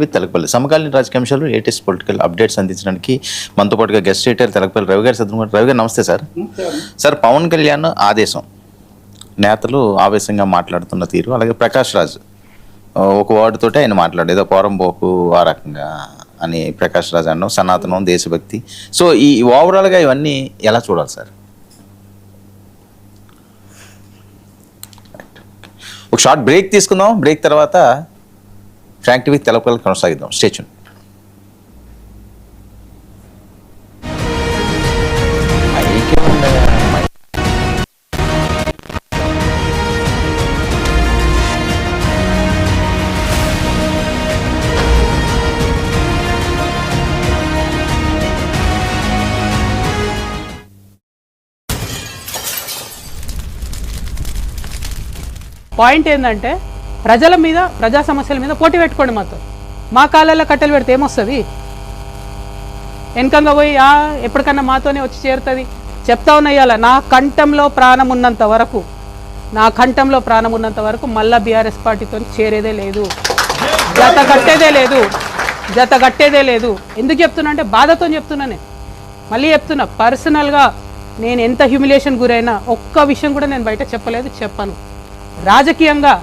With Telakapalli సమకాలీన రాజకీయ అంశాలు లేటెస్ట్ పొలిటికల్ అప్డేట్స్ అందించడానికి మనతో పాటుగా గెస్ట్ రైటర్ తెలకపల్లి రవి గారు సద్దుమూర్తి. రవి గారు నమస్తే సార్. సార్, పవన్ కళ్యాణ్ ఆదేశం, నేతలు ఆవేశంగా మాట్లాడుతున్న తీరు, అలాగే ప్రకాష్ రాజ్ ఒక వర్డ్తోటి ఆయన మాట్లాడు, ఏదో పోరంబోకు ఆ రకంగా అని ప్రకాష్ రాజ్ అన్నాం, సనాతనం, దేశభక్తి. సో ఈ ఓవరాల్గా ఇవన్నీ ఎలా చూడాలి సార్? ఒక షార్ట్ బ్రేక్ తీసుకుందాం, బ్రేక్ తర్వాత ఫ్రాంక్ టీవీ తెలకపల్లి కొనసాగిద్దాం. Stay tune. పాయింట్ ఏంటంటే ప్రజల మీద, ప్రజా సమస్యల మీద పోటీ పెట్టుకోండి. మాతో మా కాళ్ళల్లో కట్టెలు పెడితే ఏమొస్తుంది? వెనకంగా పోయి ఎప్పటికన్నా మాతోనే వచ్చి చేరుతుంది. చెప్తా ఉన్నాయాల నా కంఠంలో ప్రాణం ఉన్నంత వరకు, నా కంఠంలో ప్రాణం ఉన్నంత వరకు మళ్ళా బీఆర్ఎస్ పార్టీతో చేరేదే లేదు, జత కట్టేదే లేదు. ఎందుకు చెప్తున్నా అంటే బాధతో చెప్తున్నానే, మళ్ళీ చెప్తున్నా. పర్సనల్గా నేను ఎంత హ్యూమిలేషన్ గురైనా ఒక్క విషయం కూడా నేను బయట చెప్పలేదు, చెప్పను. రాజకీయంగా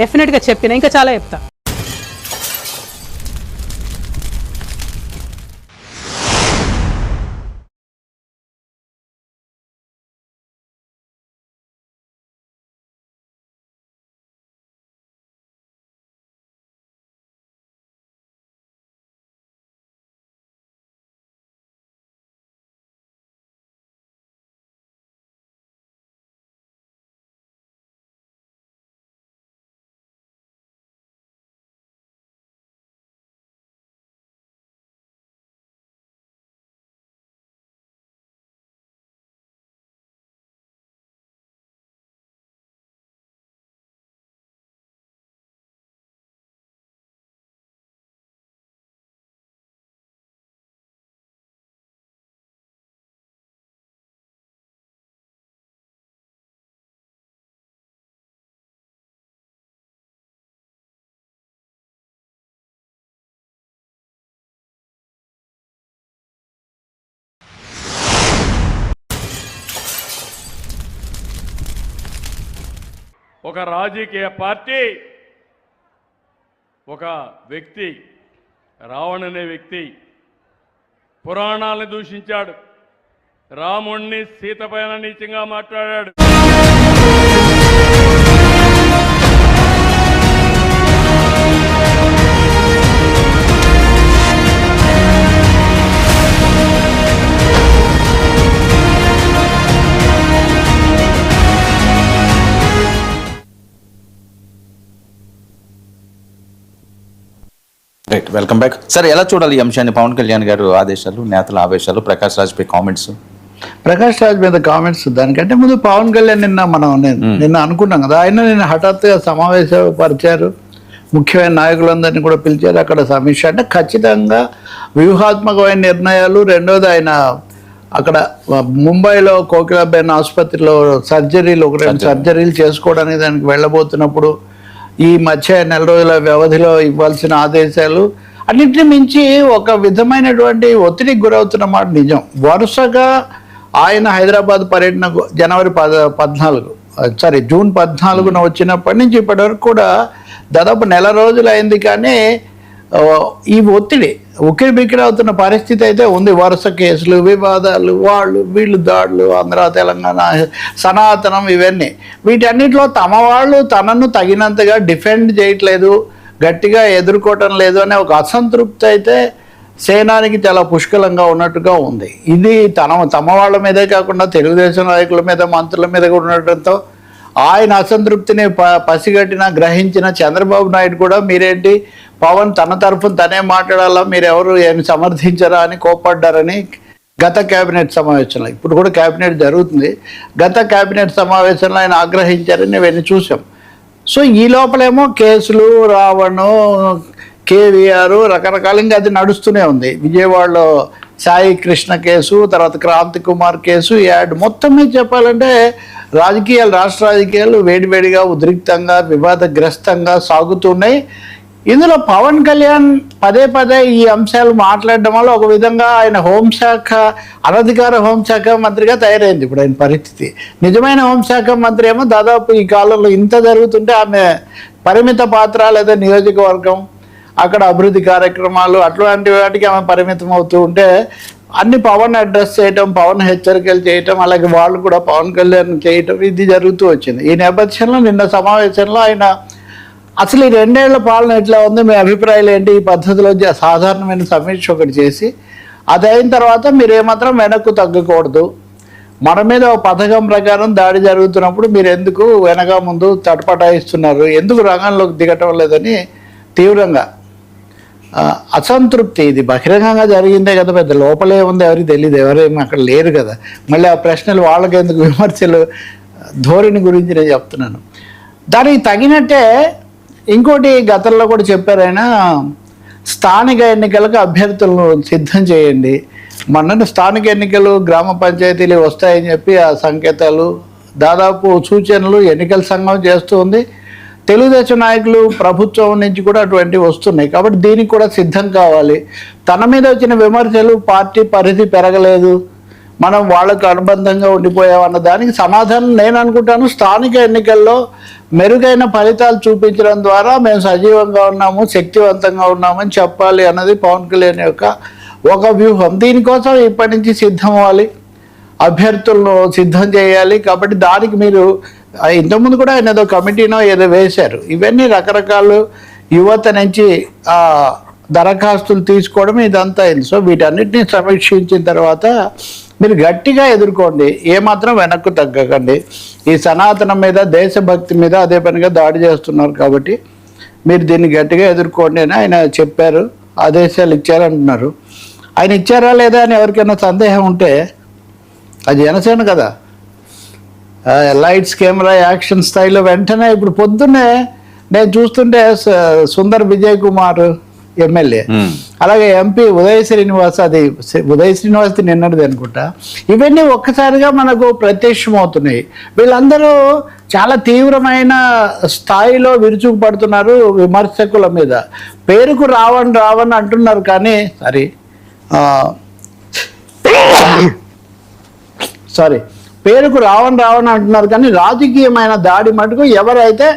డెఫినెట్గా చెప్పిన, ఇంకా చాలా చెప్తా. ఒక రాజకీయ పార్టీ, ఒక వ్యక్తి, రావణ్ అనే వ్యక్తి పురాణాలను దూషించాడు, రాముణ్ణి సీత పైన నీచంగా మాట్లాడాడు. Right, welcome back. సార్, ఎలా చూడాలి ఈ అంశాన్ని? పవన్ కళ్యాణ్ గారు ఆదేశాలు, నేతల ఆవేశాలు, ప్రకాష్ రాజ్ పై కామెంట్స్. ప్రకాష్ రాజ్ మీద కామెంట్స్, దానికంటే ముందు పవన్ కళ్యాణ్ నిన్న అనుకున్నాం కదా, ఆయన నిన్న హఠాత్తుగా సమావేశపరిచారు, ముఖ్యమైన నాయకులందరినీ కూడా పిలిచారు. అక్కడ సమీక్ష అంటే ఖచ్చితంగా వ్యూహాత్మకమైన నిర్ణయాలు. రెండోది, ఆయన అక్కడ ముంబైలో కోకిలాబేన్ ఆసుపత్రిలో సర్జరీలు, ఒక 2 సర్జరీలు చేసుకోవడానికి దానికి వెళ్ళబోతున్నప్పుడు ఈ మధ్య నెల రోజుల వ్యవధిలో ఇవ్వాల్సిన ఆదేశాలు, అన్నింటిని మించి ఒక విధమైనటువంటి ఒత్తిడికి గురవుతున్న మాట నిజం. వరుసగా ఆయన హైదరాబాద్ పర్యటన జూన్ 14న వచ్చినప్పటి నుంచి ఇప్పటి వరకు కూడా దాదాపు నెల రోజులు అయింది. కానీ ఈ ఒత్తిడి ఉక్కిరిబిక్కిరి అవుతున్న పరిస్థితి అయితే ఉంది. వరుస కేసులు, వివాదాలు, వీళ్ళు దాడులు, ఆంధ్ర, తెలంగాణ, సనాతనం, ఇవన్నీ. వీటన్నిటిలో తమ వాళ్ళు తనను తగినంతగా డిఫెండ్ చేయట్లేదు, గట్టిగా ఎదుర్కోవటం లేదు అనే ఒక అసంతృప్తి అయితే సేనానికి చాలా పుష్కలంగా ఉన్నట్టుగా ఉంది. ఇది తమ వాళ్ళ మీదే కాకుండా తెలుగుదేశం నాయకుల మీద, మంత్రుల మీద కూడా ఉండటంతో ఆయన అసంతృప్తిని పసిగట్టిన, గ్రహించిన చంద్రబాబు నాయుడు కూడా మీరేంటి పవన్ తన తరఫున తనే మాట్లాడాలా, మీరెవరు ఏమి సమర్థించరా అని కోప్పడ్డారని గత కేబినెట్ సమావేశంలో, ఇప్పుడు కూడా కేబినెట్ జరుగుతుంది, గత కేబినెట్ సమావేశంలో ఆయన ఆగ్రహించారని ఇవన్నీ చూసాం. సో ఈ లోపలేమో కేసులు, రావణ్, కేవీఆర్, రకరకాలంగా అది నడుస్తూనే ఉంది. విజయవాడలో సాయి కృష్ణ కేసు, తర్వాత క్రాంతి కుమార్ కేసు, యాడ్ మొత్తం మీద చెప్పాలంటే రాజకీయాలు, రాష్ట్ర రాజకీయాలు వేడివేడిగా, ఉద్రిక్తంగా, వివాదగ్రస్తంగా సాగుతున్నాయి. ఇందులో పవన్ కళ్యాణ్ పదే పదే ఈ అంశాలు మాట్లాడడం వల్ల ఒక విధంగా ఆయన హోంశాఖ అనధికార హోంశాఖ మంత్రిగా తయారైంది ఇప్పుడు ఆయన పరిస్థితి. నిజమైన హోంశాఖ మంత్రి ఏమో దాదాపు ఈ కాలంలో ఇంత జరుగుతుంటే ఆమె పరిమిత పాత్ర లేదా నియోజకవర్గం అక్కడ అభివృద్ధి కార్యక్రమాలు అట్లాంటి వాటికి ఆమె పరిమితం అవుతూ ఉంటే అన్ని పవన్ అడ్రస్ చేయటం, పవన్ హెచ్చరికలు చేయటం, అలాగే వాళ్ళు కూడా పవన్ కళ్యాణ్ చేయటం ఇది జరుగుతూ వచ్చింది. ఈ నేపథ్యంలో నిన్న సమావేశంలో ఆయన అసలు ఈ 2 ఏళ్ల పాలన ఎట్లా ఉంది, మీ అభిప్రాయాలు ఏంటి, ఈ పద్ధతిలో సాధారణమైన సమీక్ష ఒకటి చేసి అది అయిన తర్వాత మీరు ఏమాత్రం వెనక్కు తగ్గకూడదు, మన మీద ఒక పథకం ప్రకారం దాడి జరుగుతున్నప్పుడు మీరు ఎందుకు వెనక ముందు తటపటాయిస్తున్నారు, ఎందుకు రంగంలోకి దిగటం లేదని తీవ్రంగా అసంతృప్తి. ఇది బహిరంగంగా జరిగిందే కదా, పెద్ద లోపలే ఉంది ఎవరికి తెలియదు, ఎవరేమీ అక్కడ లేరు కదా, మళ్ళీ ఆ ప్రశ్నలు వాళ్ళకి ఎందుకు, విమర్శలు ధోరణి గురించి నేను చెప్తున్నాను. దానికి తగినట్టే ఇంకోటి గతంలో కూడా చెప్పారు ఆయన, స్థానిక ఎన్నికలకు అభ్యర్థులను సిద్ధం చేయండి. మొన్న స్థానిక ఎన్నికలు గ్రామ పంచాయతీలు వస్తాయని చెప్పి ఆ సంకేతాలు దాదాపు సూచనలు ఎన్నికల సంఘం చేస్తూ ఉంది. తెలుగుదేశం నాయకులు ప్రభుత్వం నుంచి కూడా అటువంటివి వస్తున్నాయి. కాబట్టి దీనికి కూడా సిద్ధం కావాలి. తన మీద వచ్చిన విమర్శలు పార్టీ పరిధి పెరగలేదు, మనం వాళ్ళకు అనుబంధంగా ఉండిపోయామన్న దానికి సమాధానం నేను అనుకుంటాను స్థానిక ఎన్నికల్లో మెరుగైన ఫలితాలు చూపించడం ద్వారా మేము సజీవంగా ఉన్నాము, శక్తివంతంగా ఉన్నామని చెప్పాలి అన్నది పవన్ కళ్యాణ్ యొక్క ఒక వ్యూహం. దీనికోసం ఇప్పటి నుంచి సిద్ధం అవ్వాలి, అభ్యర్థులను సిద్ధం చేయాలి. కాబట్టి దానికి మీరు ఇంతకుముందు కూడా ఆయన ఏదో కమిటీనో ఏదో వేశారు. ఇవన్నీ రకరకాల యువత నుంచి దరఖాస్తులు తీసుకోవడం ఇదంతా అయింది. సో వీటన్నిటిని సమీక్షించిన తర్వాత మీరు గట్టిగా ఎదుర్కోండి, ఏమాత్రం వెనక్కు తగ్గకండి. ఈ సనాతనం మీద, దేశభక్తి మీద అదే పనిగా దాడి చేస్తున్నారు కాబట్టి మీరు దీన్ని గట్టిగా ఎదుర్కోండి అని ఆయన చెప్పారు, ఆదేశాలు ఇచ్చారంటున్నారు. ఆయన ఇచ్చారా లేదా అని ఎవరికైనా సందేహం ఉంటే అది జనసేన కదా, లైట్స్ కెమెరా యాక్షన్ స్థాయిలో వెంటనే ఇప్పుడు పొద్దున్నే నేను చూస్తుంటే సుందర్ విజయ్ కుమార్ ఎమ్మెల్యే, అలాగే ఎంపీ ఉదయ్ శ్రీనివాస్, అది ఉదయ్ శ్రీనివాస్ నిన్నటిది అనుకుంటా, ఇవన్నీ ఒక్కసారిగా మనకు ప్రత్యక్షమవుతున్నాయి. వీళ్ళందరూ చాలా తీవ్రమైన స్థాయిలో విరుచుకుపడుతున్నారు విమర్శకుల మీద. పేరుకు రావణ్ రావణ్ అంటున్నారు కానీ పేరుకు రావణ్ రావణ్ అంటున్నారు కానీ రాజకీయమైన దాడి మటుకు ఎవరైతే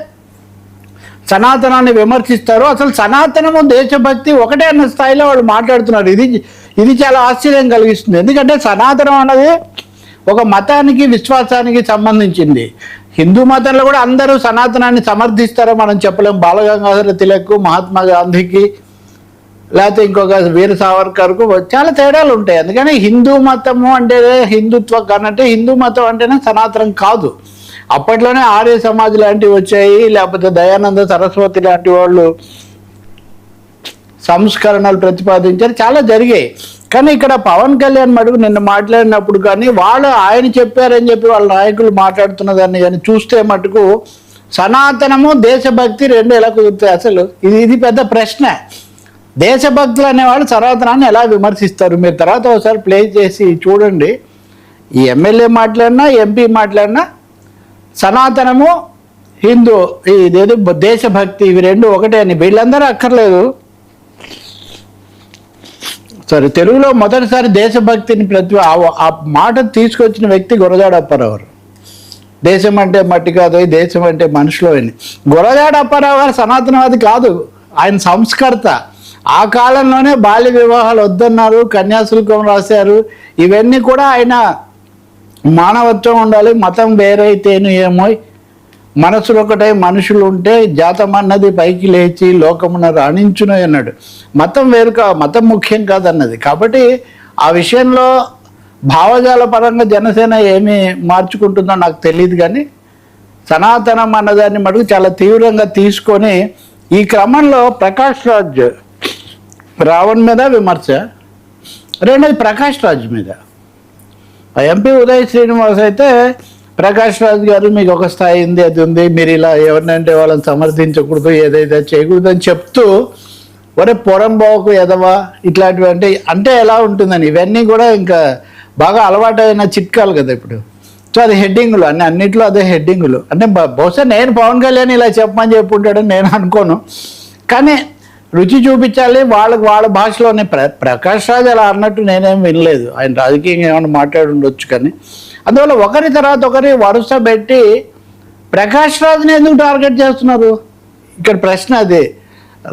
సనాతనాన్ని విమర్శిస్తారో, అసలు సనాతనము దేశభక్తి ఒకటే అన్న స్థాయిలో వాళ్ళు మాట్లాడుతున్నారు. ఇది చాలా ఆశ్చర్యం కలిగిస్తుంది. ఎందుకంటే సనాతనం అన్నది ఒక మతానికి, విశ్వాసానికి సంబంధించింది. హిందూ మతంలో కూడా అందరూ సనాతనాన్ని సమర్థిస్తారో మనం చెప్పలేం. బాలగంగాధర తిలక్, మహాత్మా గాంధీకి, లేకపోతే ఇంకొక వీర సావర్కర్కు చాలా తేడాలు ఉంటాయి. అందుకని హిందూ మతము అంటే హిందుత్వ కానంటే హిందూ మతం అంటేనే సనాతనం కాదు. అప్పట్లోనే ఆర్య సమాజ్ లాంటివి వచ్చాయి, లేకపోతే దయానంద సరస్వతి లాంటి వాళ్ళు సంస్కరణలు ప్రతిపాదించారు, చాలా జరిగాయి. కానీ ఇక్కడ పవన్ కళ్యాణ్ మటుకు నిన్న మాట్లాడినప్పుడు కానీ వాళ్ళు ఆయన చెప్పారని చెప్పి వాళ్ళ నాయకులు మాట్లాడుతున్న దాన్ని కానీ చూస్తే మటుకు సనాతనము దేశభక్తి రెండు ఎలా కుదురుతాయి? అసలు ఇది పెద్ద ప్రశ్న. దేశభక్తులు అనేవాళ్ళు సనాతనాన్ని ఎలా విమర్శిస్తారు? మీరు తర్వాత ఒకసారి ప్లే చేసి చూడండి. ఈ ఎమ్మెల్యే మాట్లాడినా, ఎంపీ మాట్లాడినా సనాతనము, హిందూ, ఇదేదో దేశభక్తి, ఇవి రెండు ఒకటే అని వీళ్ళందరూ అక్కర్లేదు. సరే, తెలుగులో మొదటిసారి దేశభక్తిని ఆ మాట తీసుకొచ్చిన వ్యక్తి గురజాడ అప్పారావు. దేశం అంటే మట్టి కాదు, దేశం అంటే మనుషులు అని. గురజాడ అప్పారావు గారు సనాతనవాది కాదు, ఆయన సంస్కర్త. ఆ కాలంలోనే బాల్య వివాహాలు వద్దన్నారు, కన్యాశుల్కం రాశారు. ఇవన్నీ కూడా ఆయన మానవత్వం ఉండాలి, మతం వేరైతేను ఏమో, మనసులు ఒకటై మనుషులు ఉంటే జాతం అన్నది పైకి లేచి లోకమున రాణించును అన్నాడు. మతం వేరు మతం ముఖ్యం కాదన్నది. కాబట్టి ఆ విషయంలో భావజాల పరంగా జనసేన ఏమి మార్చుకుంటుందో నాకు తెలియదు. కానీ సనాతనం అన్నదాన్ని మటుకు చాలా తీవ్రంగా తీసుకొని ఈ క్రమంలో ప్రకాష్ రాజ్ రావణ్ మీద విమర్శ, రెండోది ప్రకాష్ రాజ్ మీద. ఎంపీ ఉదయ్ శ్రీనివాస్ అయితే ప్రకాష్ రాజ్ గారు మీకు ఒక స్థాయి ఉంది, అది ఉంది, మీరు ఇలా ఎవరినంటే వాళ్ళని సమర్థించకూడదు, ఏదైతే చేయకూడదు అని చెప్తూ ఒరే పొరంబోకు ఎదవా ఇట్లాంటివి అంటే ఎలా ఉంటుందని ఇవన్నీ కూడా ఇంకా బాగా అలవాటైన చిట్కాలు కదా ఇప్పుడు. సో అది హెడ్డింగులు అన్నింటిలో అదే హెడ్డింగులు. అంటే బహుశా నేను పవన్ కళ్యాణ్ ఇలా చెప్పమని చెప్పుంటాడని నేను అనుకోను. కానీ రుచి చూపించాలి వాళ్ళ భాషలోనే. ప్రకాష్ రాజ్ అలా అన్నట్టు నేనేం వినలేదు, ఆయన రాజకీయంగా ఏమైనా మాట్లాడి ఉండొచ్చు. కానీ అందువల్ల ఒకరి తర్వాత ఒకరి వరుస పెట్టి ప్రకాష్ రాజ్ని ఎందుకు టార్గెట్ చేస్తున్నారు? ఇక్కడ ప్రశ్న అదే.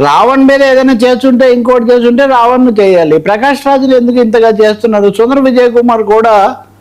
రావణ్ మీద ఏదైనా చేస్తుంటే, ఇంకోటి చేస్తుంటే రావణ్ను చేయాలి, ప్రకాష్ రాజుని ఎందుకు ఇంతగా చేస్తున్నారు? సుందర విజయ్ కుమార్ కూడా